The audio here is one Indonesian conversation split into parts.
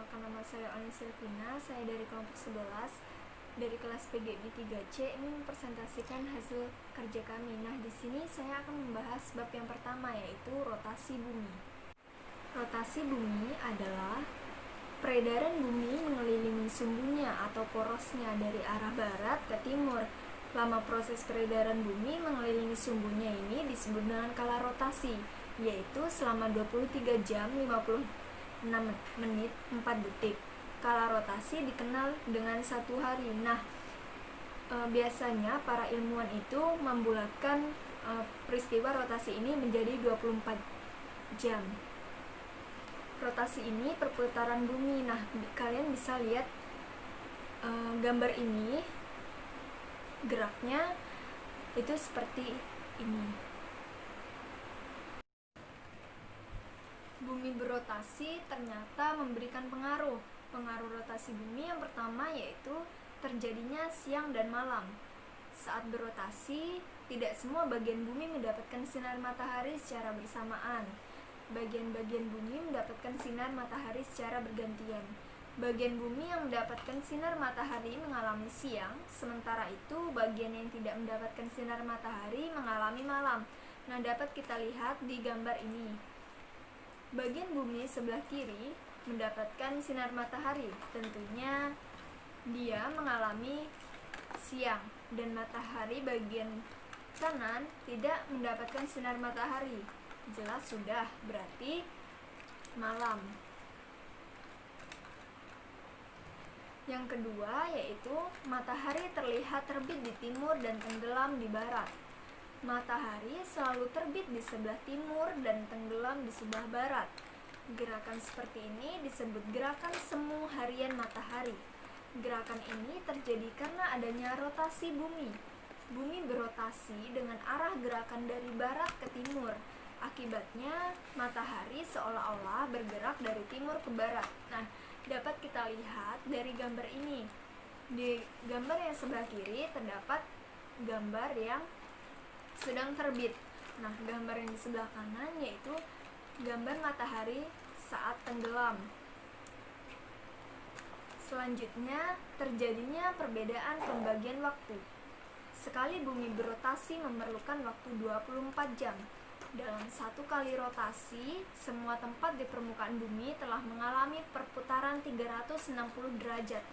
Perkenalkan, nama saya Oni Silvina, saya dari kelompok 11 dari kelas PGB 3C. Ini mempresentasikan hasil kerja kami. Nah, di sini saya akan membahas bab yang pertama, yaitu rotasi bumi. Rotasi bumi adalah peredaran bumi mengelilingi sumbunya atau porosnya dari arah barat ke timur. Lama proses peredaran bumi mengelilingi sumbunya ini disebut dengan kala rotasi, yaitu selama 23 jam 56 menit 4 detik. Kala rotasi dikenal dengan 1 hari. Nah, biasanya para ilmuwan itu membulatkan peristiwa rotasi ini menjadi 24 jam. Rotasi ini perputaran bumi. Nah, kalian bisa lihat gambar ini, geraknya itu seperti ini. Bumi berotasi ternyata memberikan pengaruh. Pengaruh rotasi bumi yang pertama yaitu terjadinya siang dan malam. Saat berotasi, tidak semua bagian bumi mendapatkan sinar matahari secara bersamaan. Bagian-bagian bumi mendapatkan sinar matahari secara bergantian. Bagian bumi yang mendapatkan sinar matahari mengalami siang, sementara itu bagian yang tidak mendapatkan sinar matahari mengalami malam. Nah, dapat kita lihat di gambar ini. Bagian bumi sebelah kiri mendapatkan sinar matahari, tentunya dia mengalami siang, dan matahari bagian kanan tidak mendapatkan sinar matahari. Jelas sudah, berarti malam. Yang kedua yaitu matahari terlihat terbit di timur dan tenggelam di barat. Matahari selalu terbit di sebelah timur dan tenggelam di sebelah barat. Gerakan seperti ini disebut gerakan semu harian matahari. Gerakan ini terjadi karena adanya rotasi bumi. Bumi berotasi dengan arah gerakan dari barat ke timur. Akibatnya, matahari seolah-olah bergerak dari timur ke barat. Nah, dapat kita lihat dari gambar ini. Di gambar yang sebelah kiri terdapat gambar yang sedang terbit. Nah, gambar yang di sebelah kanan yaitu gambar matahari saat tenggelam. Selanjutnya, terjadinya perbedaan pembagian waktu. Sekali bumi berotasi memerlukan waktu 24 jam. Dalam satu kali rotasi, semua tempat di permukaan bumi telah mengalami perputaran 360 derajat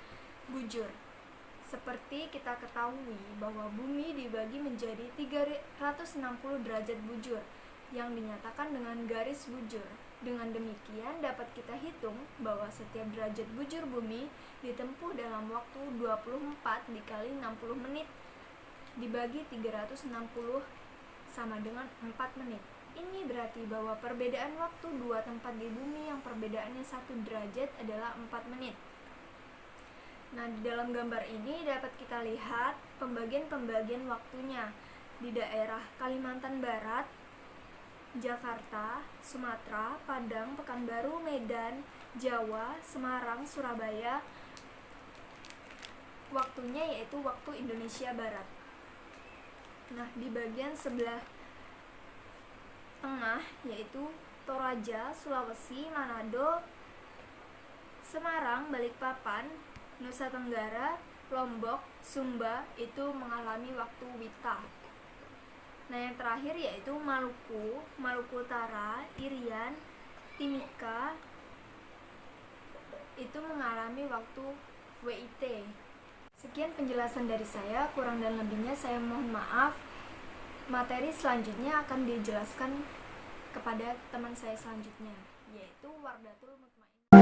bujur. Seperti kita ketahui bahwa bumi dibagi menjadi 360 derajat bujur yang dinyatakan dengan garis bujur. Dengan demikian dapat kita hitung bahwa setiap derajat bujur bumi ditempuh dalam waktu 24 dikali 60 menit dibagi 360 sama dengan 4 menit. Ini berarti bahwa perbedaan waktu dua tempat di bumi yang perbedaannya 1 derajat adalah 4 menit. Nah, di dalam gambar ini dapat kita lihat pembagian-pembagian waktunya. Di daerah Kalimantan Barat, Jakarta, Sumatera, Padang, Pekanbaru, Medan, Jawa, Semarang, Surabaya, waktunya yaitu waktu Indonesia Barat. Nah, di bagian sebelah tengah yaitu Toraja, Sulawesi, Manado, Semarang, Balikpapan, Nusa Tenggara, Lombok, Sumba itu mengalami waktu Wita. Nah, yang terakhir yaitu Maluku, Maluku Utara, Irian, Timika itu mengalami waktu WIT. Sekian penjelasan dari saya, kurang dan lebihnya saya mohon maaf. Materi selanjutnya akan dijelaskan kepada teman saya selanjutnya, yaitu Wardatul Mutmainnah.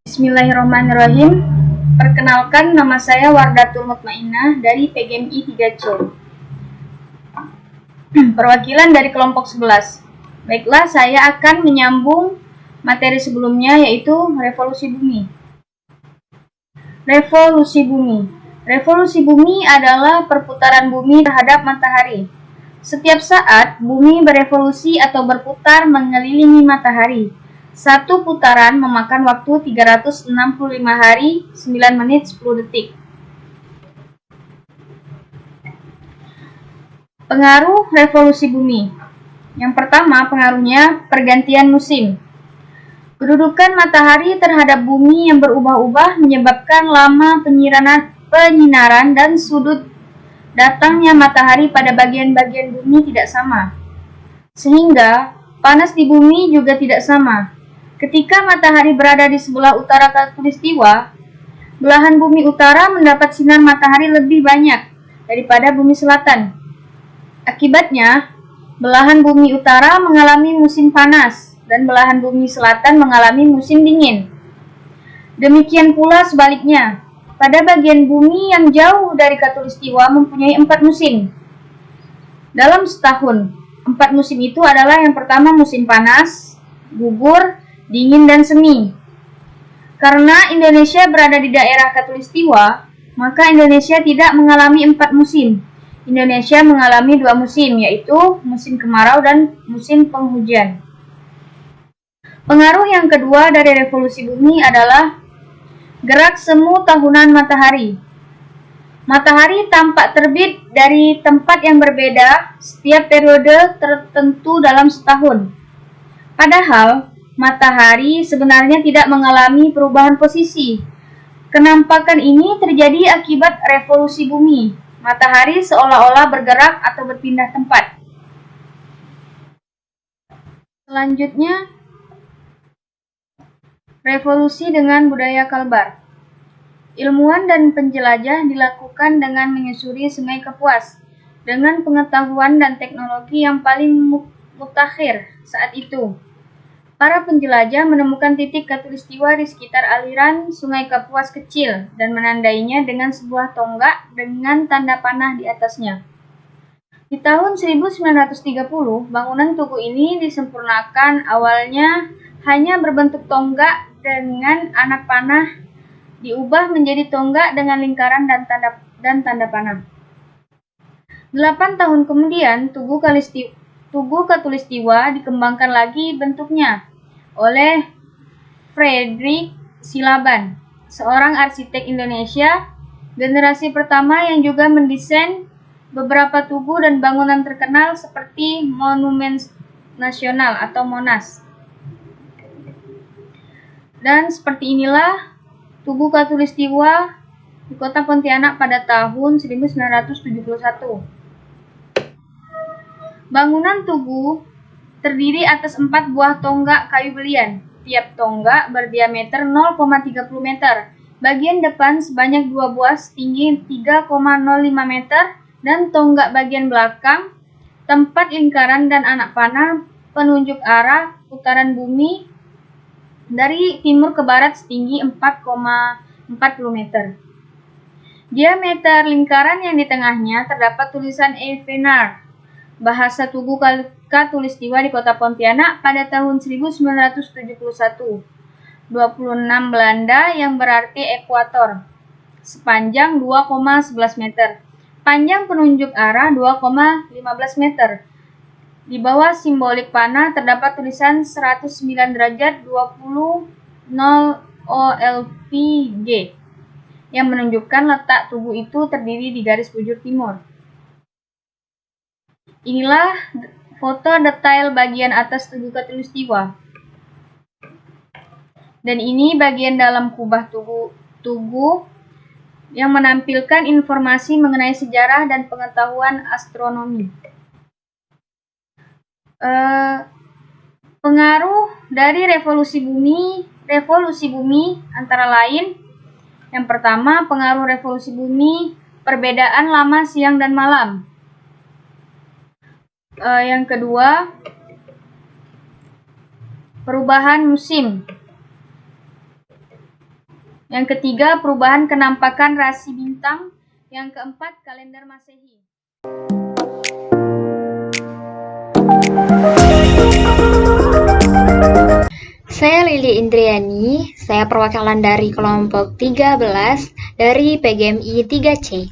Bismillahirrahmanirrahim. Perkenalkan, nama saya Wardatul Mutmainnah dari PGMI 3C. Perwakilan dari kelompok 11. Baiklah, saya akan menyambung materi sebelumnya yaitu revolusi bumi. Revolusi bumi. Revolusi bumi adalah perputaran bumi terhadap matahari. Setiap saat, bumi berevolusi atau berputar mengelilingi matahari. Satu putaran memakan waktu 365 hari, 9 menit, 10 detik. Pengaruh revolusi bumi. Yang pertama, pengaruhnya pergantian musim. Kedudukan matahari terhadap bumi yang berubah-ubah menyebabkan lama penyinaran dan sudut datangnya matahari pada bagian-bagian bumi tidak sama. Sehingga panas di bumi juga tidak sama. Ketika matahari berada di sebelah utara khatulistiwa, belahan bumi utara mendapat sinar matahari lebih banyak daripada bumi selatan. Akibatnya, belahan bumi utara mengalami musim panas dan belahan bumi selatan mengalami musim dingin. Demikian pula sebaliknya, pada bagian bumi yang jauh dari khatulistiwa mempunyai 4 musim. Dalam setahun, 4 musim itu adalah yang pertama musim panas, gugur, dingin, dan semi. Karena Indonesia berada di daerah khatulistiwa, maka Indonesia tidak mengalami 4 musim. Indonesia mengalami 2 musim, yaitu musim kemarau dan musim penghujan. Pengaruh yang kedua dari revolusi bumi adalah gerak semu tahunan matahari. Matahari tampak terbit dari tempat yang berbeda setiap periode tertentu dalam setahun. Padahal, matahari sebenarnya tidak mengalami perubahan posisi. Kenampakan ini terjadi akibat revolusi bumi. Matahari seolah-olah bergerak atau berpindah tempat. Selanjutnya, revolusi dengan budaya Kalbar. Ilmuwan dan penjelajah dilakukan dengan menyusuri Sungai Kapuas dengan pengetahuan dan teknologi yang paling mutakhir saat itu. Para penjelajah menemukan titik khatulistiwa di sekitar aliran Sungai Kapuas kecil dan menandainya dengan sebuah tonggak dengan tanda panah di atasnya. Di tahun 1930, bangunan tugu ini disempurnakan. Awalnya hanya berbentuk tonggak dengan anak panah, diubah menjadi tonggak dengan lingkaran dan tanda panah. 8 tahun kemudian, Tugu Khatulistiwa dikembangkan lagi bentuknya oleh Fredrik Silaban, seorang arsitek Indonesia, generasi pertama yang juga mendesain beberapa tugu dan bangunan terkenal seperti Monumen Nasional atau Monas. Dan seperti inilah Tugu Khatulistiwa di Kota Pontianak pada tahun 1971. Bangunan tugu terdiri atas 4 buah tonggak kayu belian. Tiap tonggak berdiameter 0,30 meter. Bagian depan sebanyak 2 buah setinggi 3,05 meter dan tonggak bagian belakang, tempat lingkaran dan anak panah penunjuk arah putaran bumi dari timur ke barat setinggi 4,40 meter. Diameter lingkaran yang di tengahnya terdapat tulisan Evenaar, bahasa Tugu Khatulistiwa di Kota Pontianak pada tahun 1971. 26 Belanda yang berarti ekuator, sepanjang 2,11 meter. Panjang penunjuk arah 2,15 meter. Di bawah simbolik panah terdapat tulisan 109 derajat 20 0 OLPG yang menunjukkan letak tugu itu terdiri di garis bujur timur. Inilah foto detail bagian atas Tugu Khatulistiwa. Dan ini bagian dalam kubah tugu yang menampilkan informasi mengenai sejarah dan pengetahuan astronomi. Pengaruh dari revolusi bumi antara lain, yang pertama, pengaruh revolusi bumi, perbedaan lama siang dan malam. Yang kedua, perubahan musim. Yang ketiga, perubahan kenampakan rasi bintang. Yang keempat, kalender Masehi. Saya Lili Indriani, saya perwakilan dari kelompok 13 dari PGMI 3C.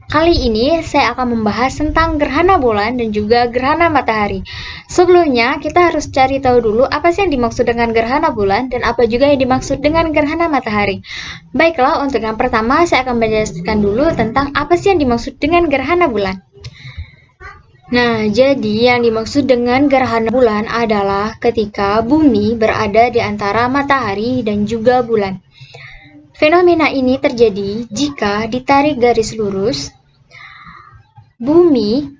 Kali ini saya akan membahas tentang gerhana bulan dan juga gerhana matahari. Sebelumnya, kita harus cari tahu dulu apa sih yang dimaksud dengan gerhana bulan dan apa juga yang dimaksud dengan gerhana matahari. Baiklah, untuk yang pertama saya akan menjelaskan dulu tentang apa sih yang dimaksud dengan gerhana bulan. Nah, jadi yang dimaksud dengan gerhana bulan adalah ketika bumi berada di antara matahari dan juga bulan. Fenomena ini terjadi jika ditarik garis lurus, bumi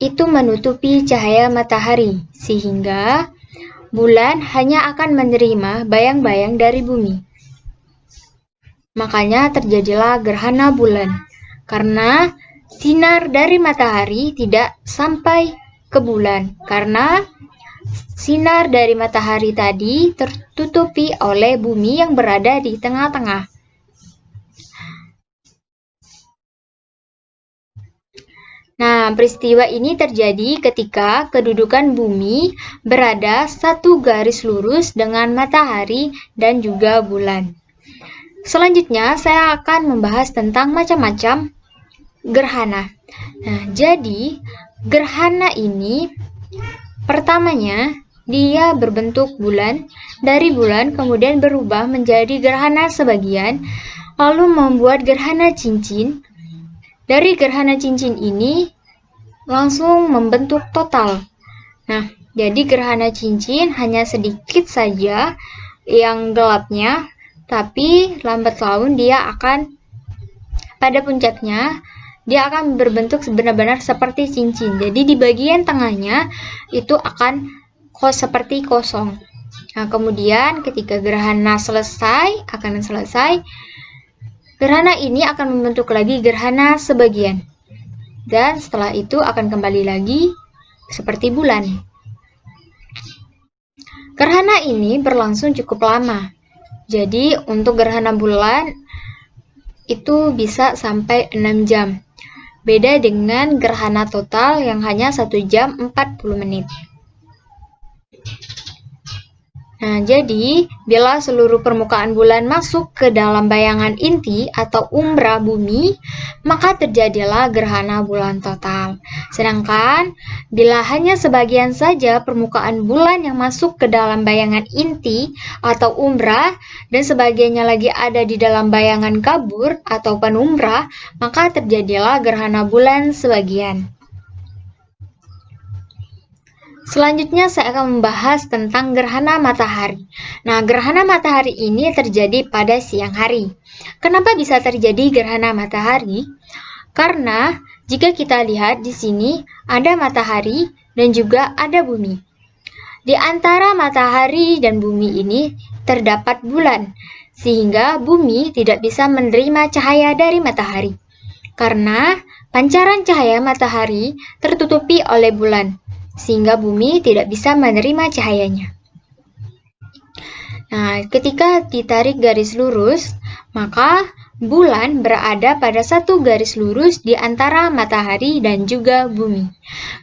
itu menutupi cahaya matahari, sehingga bulan hanya akan menerima bayang-bayang dari bumi. Makanya terjadilah gerhana bulan, karena sinar dari matahari tidak sampai ke bulan, karena sinar dari matahari tadi tertutupi oleh bumi yang berada di tengah-tengah. Nah, peristiwa ini terjadi ketika kedudukan bumi berada satu garis lurus dengan matahari dan juga bulan. Selanjutnya, saya akan membahas tentang macam-macam gerhana. Nah, jadi gerhana ini pertamanya dia berbentuk bulan, dari bulan kemudian berubah menjadi gerhana sebagian, lalu membuat gerhana cincin. Dari gerhana cincin ini langsung membentuk total. Nah, jadi gerhana cincin hanya sedikit saja yang gelapnya, tapi lambat laun dia akan pada puncaknya dia akan berbentuk benar-benar seperti cincin. Jadi di bagian tengahnya itu akan seperti kosong. Nah, kemudian ketika gerhana selesai, gerhana ini akan membentuk lagi gerhana sebagian. Dan setelah itu akan kembali lagi seperti bulan. Gerhana ini berlangsung cukup lama. Jadi untuk gerhana bulan itu bisa sampai 6 jam. Beda dengan gerhana total yang hanya 1 jam 40 menit. Nah, jadi bila seluruh permukaan bulan masuk ke dalam bayangan inti atau umbra bumi, maka terjadilah gerhana bulan total. Sedangkan bila hanya sebagian saja permukaan bulan yang masuk ke dalam bayangan inti atau umbra dan sebagiannya lagi ada di dalam bayangan kabur atau penumbra, maka terjadilah gerhana bulan sebagian. Selanjutnya saya akan membahas tentang gerhana matahari. Nah, gerhana matahari ini terjadi pada siang hari. Kenapa bisa terjadi gerhana matahari? Karena jika kita lihat di sini ada matahari dan juga ada bumi. Di antara matahari dan bumi ini terdapat bulan, sehingga bumi tidak bisa menerima cahaya dari matahari. Karena pancaran cahaya matahari tertutupi oleh bulan, sehingga bumi tidak bisa menerima cahayanya. Nah, ketika ditarik garis lurus, maka bulan berada pada satu garis lurus di antara matahari dan juga bumi.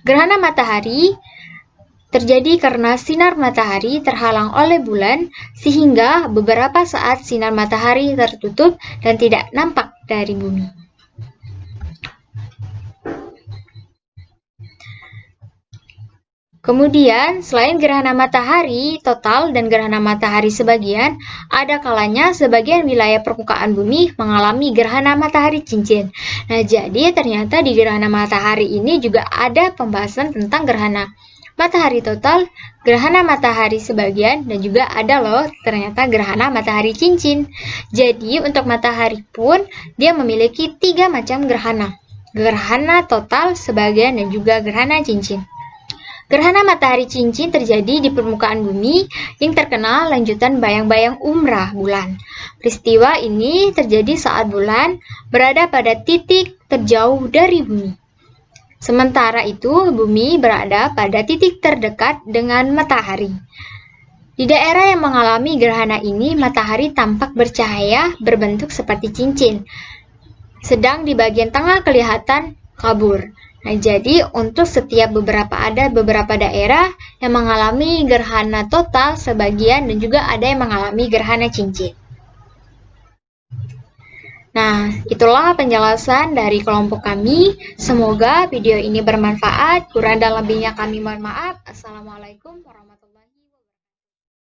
Gerhana matahari terjadi karena sinar matahari terhalang oleh bulan, sehingga beberapa saat sinar matahari tertutup dan tidak nampak dari bumi. Kemudian, selain gerhana matahari total dan gerhana matahari sebagian, ada kalanya sebagian wilayah permukaan bumi mengalami gerhana matahari cincin. Nah, jadi ternyata di gerhana matahari ini juga ada pembahasan tentang gerhana matahari total, gerhana matahari sebagian, dan juga ada loh ternyata gerhana matahari cincin. Jadi, untuk matahari pun dia memiliki 3 macam gerhana. Gerhana total, sebagian, dan juga gerhana cincin. Gerhana matahari cincin terjadi di permukaan bumi yang terkenal lanjutan bayang-bayang umrah bulan. Peristiwa ini terjadi saat bulan berada pada titik terjauh dari bumi. Sementara itu, bumi berada pada titik terdekat dengan matahari. Di daerah yang mengalami gerhana ini, matahari tampak bercahaya berbentuk seperti cincin. Sedang di bagian tengah kelihatan kabur. Nah, jadi untuk setiap ada beberapa daerah yang mengalami gerhana total sebagian dan juga ada yang mengalami gerhana cincin. Nah, itulah penjelasan dari kelompok kami. Semoga video ini bermanfaat. Kurang dan lebihnya kami mohon maaf. Assalamualaikum warahmatullahi wabarakatuh.